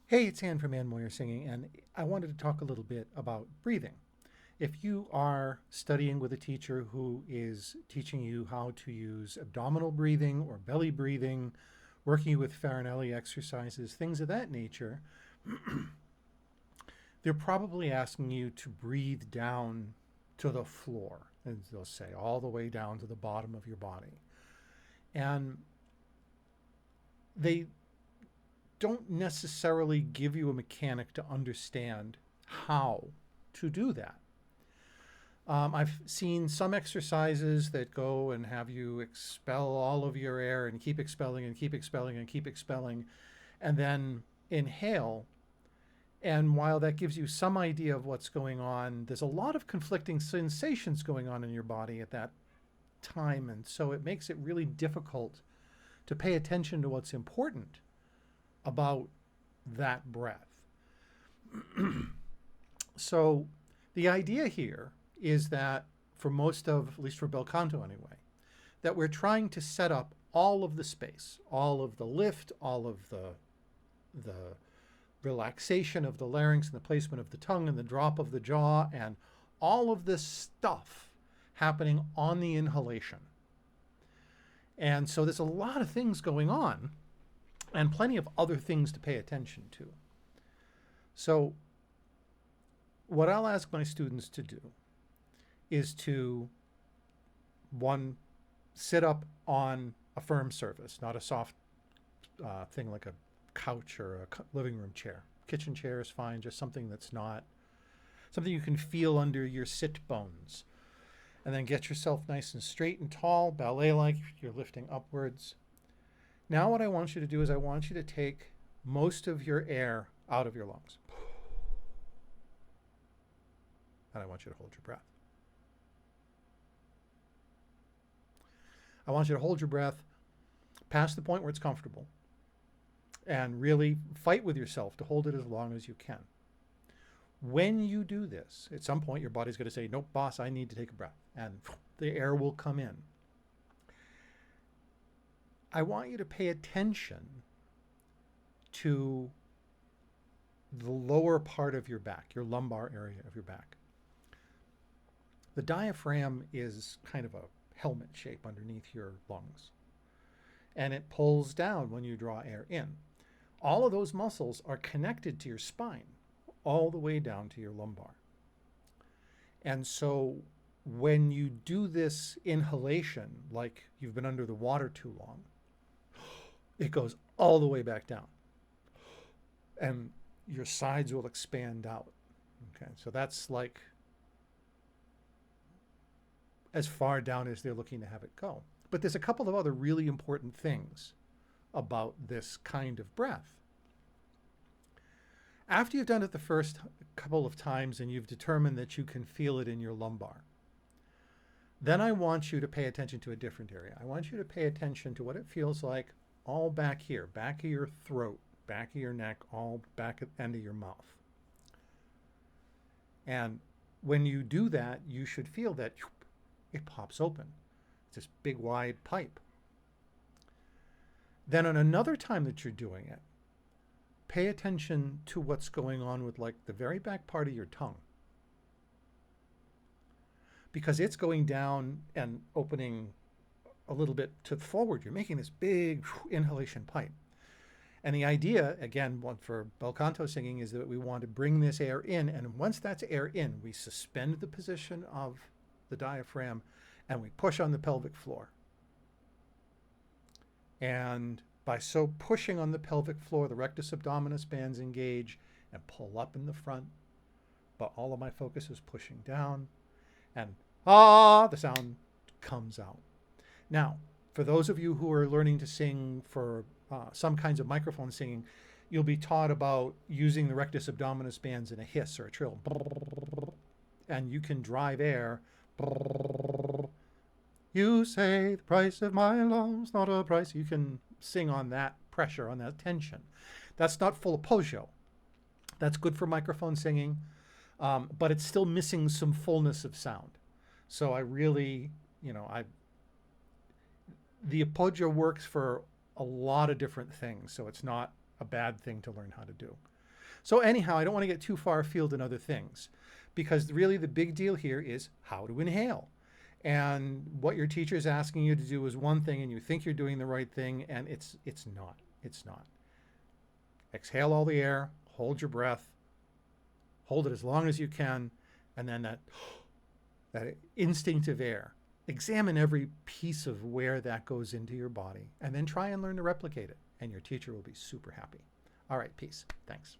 Hey, it's Ann from Ann Moyer Singing, and I wanted to talk a little bit about breathing. If you are studying with a teacher who is teaching you how to use abdominal breathing or belly breathing, working you with Farinelli exercises, things of that nature, they're probably asking you to breathe down to the floor, and they'll say all the way down to the bottom of your body. And they don't necessarily give you a mechanic to understand how to do that. I've seen some exercises that go and have you expel all of your air and keep expelling and keep expelling and keep expelling, and then inhale. And while that gives you some idea of what's going on, there's a lot of conflicting sensations going on in your body at that time. And so it makes it really difficult to pay attention to what's important about that breath. So the idea here is that for most of, at least for bel canto anyway, that we're trying to set up all of the space, all of the lift, all of the relaxation of the larynx and the placement of the tongue and the drop of the jaw and all of this stuff happening on the inhalation. And so there's a lot of things going on and plenty of other things to pay attention to. So what I'll ask my students to do is to, one, sit up on a firm surface, not a soft thing like a couch or a living room chair. Kitchen chair is fine, just something that's not, something you can feel under your sit bones. And then get yourself nice and straight and tall, ballet-like, you're lifting upwards. Now what I want you to do is I want you to take most of your air out of your lungs. And I want you to hold your breath. I want you to hold your breath past the point where it's comfortable and really fight with yourself to hold it as long as you can. When you do this, at some point your body's going to say, nope, boss, I need to take a breath. And the air will come in. I want you to pay attention to the lower part of your back, your lumbar area of your back. The diaphragm is kind of a helmet shape underneath your lungs, and it pulls down when you draw air in. All of those muscles are connected to your spine all the way down to your lumbar. And so when you do this inhalation, like you've been under the water too long, it goes all the way back down. And your sides will expand out. Okay, so that's like as far down as they're looking to have it go. But there's a couple of other really important things about this kind of breath. After you've done it the first couple of times and you've determined that you can feel it in your lumbar, then I want you to pay attention to a different area. I want you to pay attention to what it feels like all back here, back of your throat, back of your neck, all back at the end of your mouth. And when you do that, you should feel that it pops open. It's this big wide pipe. Then on another time that you're doing it, pay attention to what's going on with like the very back part of your tongue. Because it's going down and opening a little bit to forward. You're making this big inhalation pipe. And the idea, again, for bel canto singing, is that we want to bring this air in. And once that's air in, we suspend the position of the diaphragm and we push on the pelvic floor. And by so pushing on the pelvic floor, the rectus abdominis bands engage and pull up in the front. But all of my focus is pushing down. And the sound comes out. Now, for those of you who are learning to sing for some kinds of microphone singing, you'll be taught about using the rectus abdominis bands in a hiss or a trill. And you can drive air. You say the price of my love's not a price. You can sing on that pressure, on that tension. That's not full Appoggio. That's good for microphone singing, but it's still missing some fullness of sound. So I really, the Appoggio works for a lot of different things, so it's not a bad thing to learn how to do. So anyhow, I don't want to get too far afield in other things, because really the big deal here is how to inhale. And what your teacher is asking you to do is one thing, and you think you're doing the right thing, and it's not. It's not. Exhale all the air, hold your breath, hold it as long as you can, and then that instinctive air. Examine every piece of where that goes into your body, and then try and learn to replicate it, and your teacher will be super happy. All right, peace. Thanks.